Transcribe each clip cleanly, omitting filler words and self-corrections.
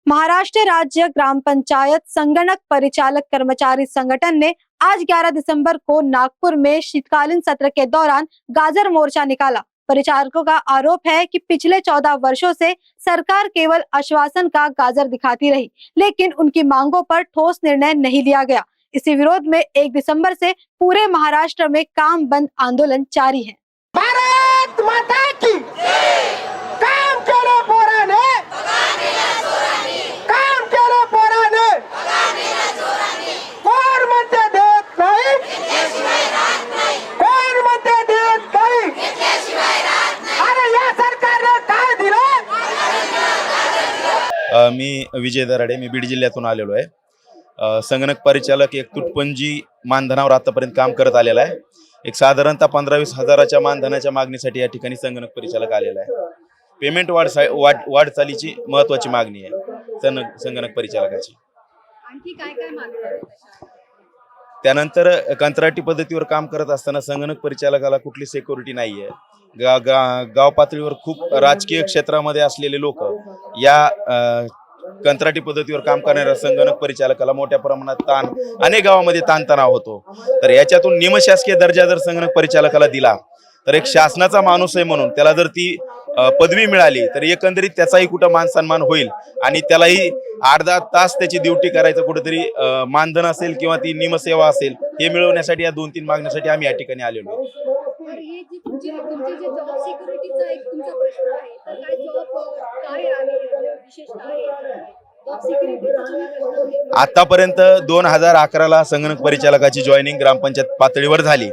महाराष्ट्र राज्य ग्राम पंचायत संगणक परिचालक कर्मचारी संगठन ने आज 11 दिसंबर को नागपुर में शीतकालीन सत्र के दौरान गाजर मोर्चा निकाला। परिचालकों का आरोप है कि पिछले 14 वर्षों से सरकार केवल आश्वासन का गाजर दिखाती रही, लेकिन उनकी मांगों पर ठोस निर्णय नहीं लिया गया। इसी विरोध में 1 दिसंबर से पूरे महाराष्ट्र में काम बंद आंदोलन जारी है। भारत माता की काम केलं पोराने, काम केलं पोराने, कोण म्हणते देत नाही, कोण म्हणते देत नाही, अरे या सरकारने काय दिलं? मी विजय दराडे, मी बीड जिल्ह्यातून आलेलो आहे। संगणक परिचालक एक तुटपुंजी मानधनावर आतापर्यंत काम करत आलेला आहे। एक साधारणतः 15-20 हजाराच्या मानधनाच्या मागणीसाठी या ठिकाणी संगणक परिचालक आलेला आहे। पेमेंट वाढचालीची महत्त्वाची मागणी आहे संगणक परिचालकाची। आणखी काय मागणी आहे? त्यानंतर कंत्राटी पद्धतीवर काम करत असताना संगणक परिचालकाला कुठली सिक्युरिटी नाहीये। गाव पातळीवर खूप राजकीय क्षेत्रामध्ये असलेले लोक या कंत्राटी पद्धतीवर काम करणाऱ्या संगणक परिचालकाला मोठ्या प्रमाणात ताण, अनेक गावामध्ये ताणतणाव होतो। तर याच्यातून निमशासकीय दर्जा जर संगणक परिचालकाला दिला तर एक शासनाचा माणूस आहे म्हणून त्याला जर ती पदवी मिळाली तर एकंदरीत त्याचाही कुठं मान सन्मान होईल आणि त्यालाही 8-10 तास त्याची ड्युटी करायचं कुठेतरी मानधन असेल किंवा ती निमसेवा असेल हे मिळवण्यासाठी या 2-3 मागण्यासाठी आम्ही या ठिकाणी आलेलो आहोत। आतापर्यंत 2011ला संगणक परिचालकाची जॉईनिंग ग्रामपंचायत पातळीवर झाली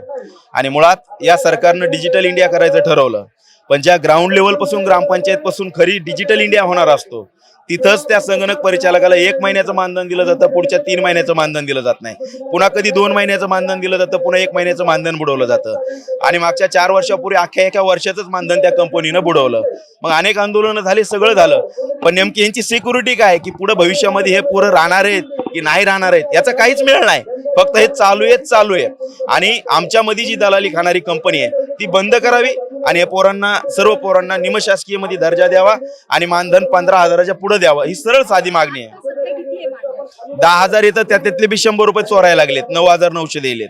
आणि मुळात या सरकारनं डिजिटल इंडिया करायचं ठरवलं। पण ज्या ग्राउंड लेवल पासून ग्रामपंचायत पासून खरी डिजिटल इंडिया होणार असतो तिथंच त्या संगणक परिचालकाला 1 महिन्याचं मानधन दिलं जातं, पुढच्या 3 महिन्याचं मानधन दिलं जात नाही, पुन्हा कधी 2 महिन्याचं मानधन दिलं जातं, पुन्हा 1 महिन्याचं मानधन बुडवलं जातं आणि मागच्या 4 वर्षापूर्वी अख्ख्या एका वर्षाचंच मानधन त्या कंपनीनं बुडवलं। मग अनेक आंदोलनं झाली, सगळं झालं, पण नेमकी यांची सिक्युरिटी काय की पुढे भविष्यामध्ये हे पुरं राहणार आहेत की नाही राहणार आहेत याचा काहीच मेळ नाही। फक्त हे चालू आहे आणि आमच्यामध्ये जी दलाली खाणारी कंपनी आहे ती बंद करावी आणि या सर्व पोरांना निमशासकीय मध्ये दर्जा द्यावा आणि मानधन 15,000च्या पुढे द्यावं, ही सरळ साधी मागणी आहे। 10,000 येतं त्यातले बी 100 रुपये चोरायला लागलेत, 9,900 दिलेत।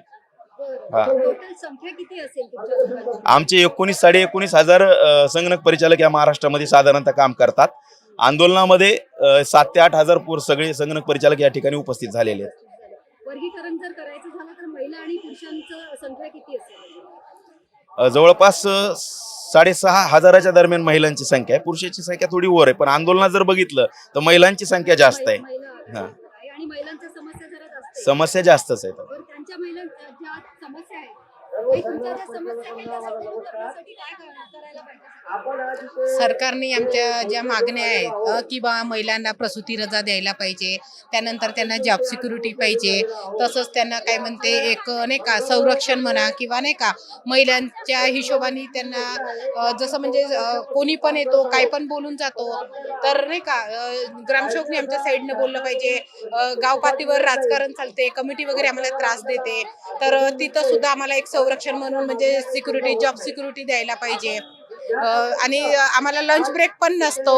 आमचे 19-19.5 संगणक परिचालक या महाराष्ट्रामध्ये साधारणतः काम करतात। आंदोलनामध्ये 7 ते 8 हजार सगळे संगणक परिचालक या ठिकाणी उपस्थित झालेले आहेत। वर्गीकरण जर करायचं झालं तर महिला आणि पुरुषांची संख्या किती असेल? जवळपास 6.5 हजाराच्या दरम्यान महिलांची संख्या आहे, पुरुषांची संख्या थोडी वर आहे, पण आंदोलनात जर बघितलं तर महिलांची संख्या जास्त आहे। आणि महिलांच्या समस्या जरा जास्त आहेत। समस्या जास्तच आहेत। त्यांच्या महिलांच्या ज्या समस्या आहेत तुमच्या ज्या समस्या आहेत त्यासाठी दूर करण्यासाठी काय करायला पाहिजे? सरकारने आमच्या ज्या मागण्या आहेत की बा महिलांना प्रसूती रजा द्यायला पाहिजे, त्यानंतर त्यांना जॉब सिक्युरिटी पाहिजे, तसंच त्यांना काय म्हणते एक नाही का संरक्षण म्हणा किंवा नाही का महिलांच्या हिशोबाने त्यांना जसं म्हणजे कोणी पण येतो काय पण बोलून जातो तर नाही का ग्रामसेवकने आमच्या साईडनं बोललं पाहिजे। गाव पातळीवर राजकारण चालते, कमिटी वगैरे आम्हाला त्रास देते तर तिथं सुद्धा आम्हाला एक संरक्षण म्हणून म्हणजे सिक्युरिटी जॉब सिक्युरिटी द्यायला पाहिजे। आणि आम्हाला लंच ब्रेक पण नसतो,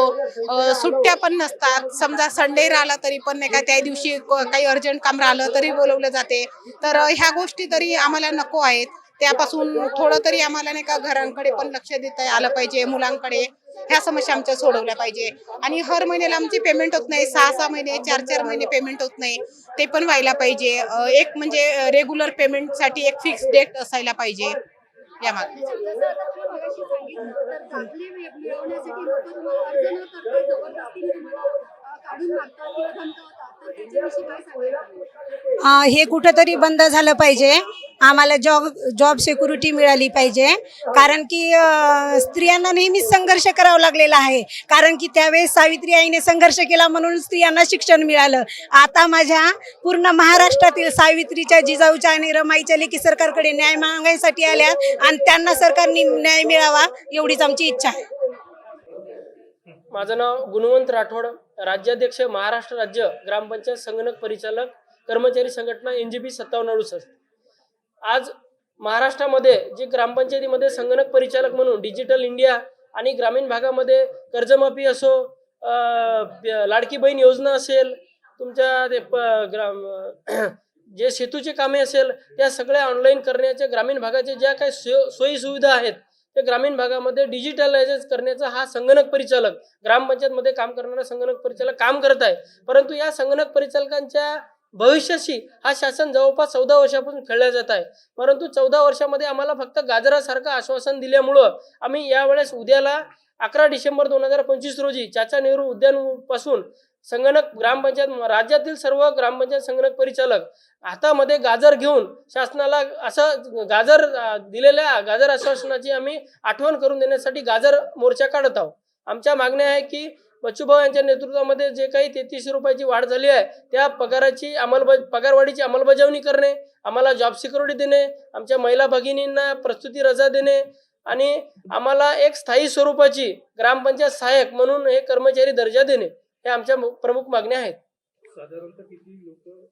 सुट्ट्या पण नसतात, समजा संडे राहिला तरी पण नाही का त्या दिवशी काही अर्जंट काम राहिलं तरी बोलवलं जाते। तर ह्या गोष्टी तरी आम्हाला नको आहेत, त्यापासून थोडं तरी आम्हाला नाही का घरांकडे पण लक्ष देता आलं पाहिजे, मुलांकडे ह्या समस्या आमच्या सोडवल्या पाहिजे। आणि हर महिन्याला आमची पेमेंट होत नाही, 6-6 महिने 4-4 महिने पेमेंट होत नाही, ते पण व्हायला पाहिजे। एक म्हणजे रेग्युलर पेमेंटसाठी एक फिक्स डेट असायला पाहिजे। या मागणी हे कुठेतरी बंद झालं पाहिजे। आम्हाला जॉब सिक्युरिटी मिळाली पाहिजे, कारण की स्त्रियांना नेहमीच संघर्ष करावा लागलेला आहे, कारण की त्यावेळेस सावित्री आईने संघर्ष केला म्हणून स्त्रियांना शिक्षण मिळालं। आता माझ्या पूर्ण महाराष्ट्रातील सावित्रीच्या, जिजाऊच्या आणि रमाईच्या लेकी सरकारकडे न्याय मागण्यासाठी आल्या आणि त्यांना सरकारने न्याय मिळावा एवढीच आमची इच्छा आहे। माझं नाव गुणवंत राठोड, राज्याध्यक्ष महाराष्ट्र राज्य ग्रामपंचायत संगणक परिचालक कर्मचारी संघटना NGP 5768। आज महाराष्ट्रामध्ये जे ग्रामपंचायतीमध्ये संगणक परिचालक म्हणून डिजिटल इंडिया आणि ग्रामीण भागामध्ये कर्जमाफी असो लाडकी बहीण योजना असेल, तुमच्या ते जे सेतूचे कामे असेल, त्या सगळ्या ऑनलाईन करण्याच्या ग्रामीण भागाचे ज्या काही सोयी सुविधा आहेत ते ग्रामीण भागामध्ये डिजिटलायझेस करण्याचा हा संगणक परिचालक, ग्रामपंचायतमध्ये काम करणारा संगणक परिचालक काम करत आहे. परंतु या संगणक परिचालकांच्या भविष्याशी हा शासन जवळपास 14 वर्षापासून खेळला जात आहे. परंतु 14 वर्षामध्ये आम्हाला फक्त गाजरासारखं आश्वासन दिल्यामुळं आम्ही यावेळेस उद्याला 11 डिसेंबर 2025 रोजी चाचा नेहरू उद्यानपासून संगणक ग्रामपंचायत राज्यातील सर्व ग्रामपंचायत संगणक परिचालक हातामध्ये गाजर घेऊन शासनाला असं दिलेल्या गाजर आश्वासनाची आम्ही आठवण करून देण्यासाठी गाजर मोर्चा काढत आहोत. आमच्या मागण्या आहे की बच्चूभाऊ यांच्या नेतृत्वामध्ये जे काही 33 रुपयाची वाढ झाली आहे त्या पगारवाढीची अंमलबजावणी करणे, आम्हाला जॉब सिक्युरिटी देणे, आमच्या महिला भगिनींना प्रस्तुती रजा देणे आणि आम्हाला एक स्थायी स्वरूपाची ग्रामपंचायत सहाय्यक म्हणून हे कर्मचारी दर्जा देणे, हे आमच्या प्रमुख मागण्या आहेत. साधारणतः किती लोक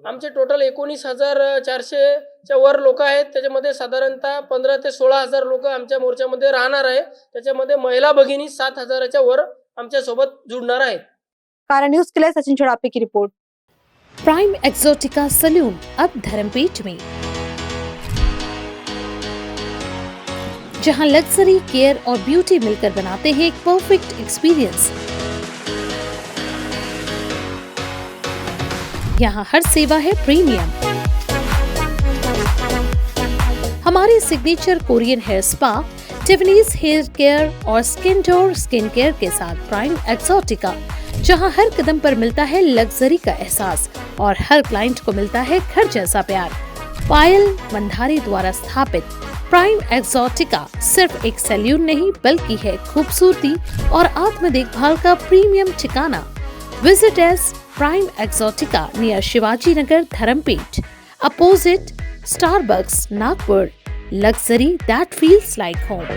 आमचे टोटल 19,400च्या वर लोक आहेत. त्याच्यामध्ये साधारणतः 15 ते 16,000 लोक आमच्या मोर्चामध्ये राहणार आहे. त्याच्यामध्ये महिला भगिनी 7,000च्या वर आमच्या सोबत जुडणार आहेत. कारण न्यूज के लिए सचिन चौड़ापे की रिपोर्ट। प्राइम एक्सोटिका सलून अब धर्मपेट में, जहां लग्जरी, केयर और ब्यूटी मिलकर बनाते हैं एक परफेक्ट एक्सपीरियंस। यहाँ हर सेवा है प्रीमियम। हमारे signature Korean hair spa, Tiffany's hair care और स्किन केयर के साथ प्राइम एक्सोटिका, जहां हर कदम पर मिलता है लग्जरी का एहसास और हर क्लाइंट को मिलता है घर जैसा प्यार। पायल मंधारी द्वारा स्थापित प्राइम एक्सोटिका सिर्फ एक सैल्यून नहीं बल्कि है खूबसूरती और आत्म देखभाल का प्रीमियम ठिकाना। Visit S prime exotica near Shivaji Nagar, Dharampeth, opposite Starbucks, Nagpur. Luxury that feels like home.